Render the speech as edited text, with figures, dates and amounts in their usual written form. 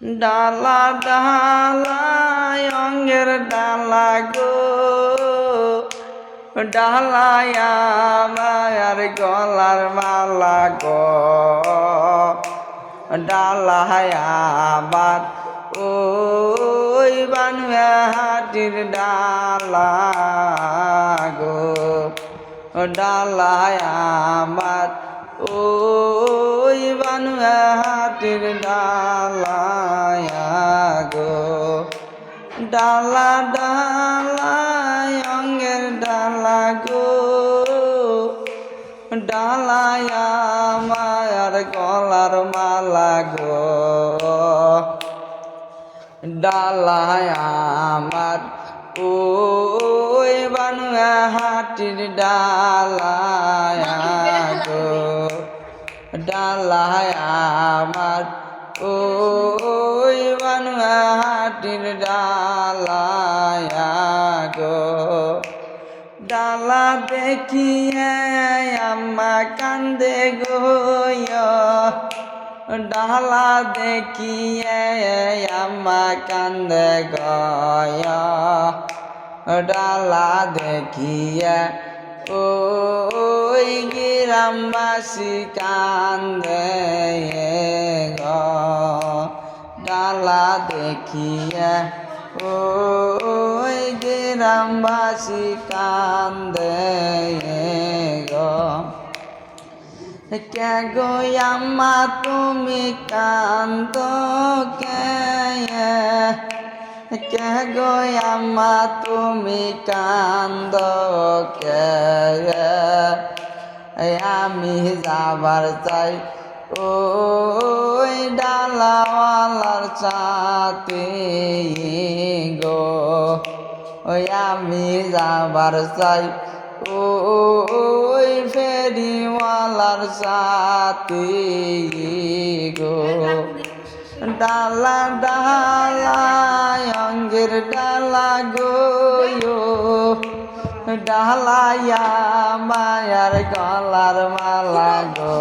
ডালা ডালায় অঙ্গের ডালা গো, ডালায় আমার গলার মালা গো, ডালায় আবার ওই বানুয়া হাটির ডালা গো, ডালায় আমার ওই বানুয়া হাটির ডালা গো, ডালা ডালায় অঙ্গের ডালা গো, ডালায় আমার গলার মালা গো, ডালায় আমার ওই বানুয়া হাটির ডালা গো, ডালায় আমার ওই বানুয়া হাটির ডালা গো, ডালা দেখিয়ে আম্মা কান্দে গো, ডালা দেখিয়ে আম্মা কান্দে গো, ডালা দেখিয়ে ওই গ্রামবাসী কান্দে গো, ডালা দেখিয়ে ওই গ্রামবাসী কান্দে গো, কে গো আম্মা তুমি কান্দ কে, কে গো আম্মা তুমি কান্দ কে, আমি যাবার চাই ওই ডালাওয়ালার সাথে গো, ওই আমি যাবার চাই ওই ফেরিওয়ালার সাথে গো, ডালা ডালায় অঙ্গের ডালা গো, ডালায়া মায়ার গলার মালা গো,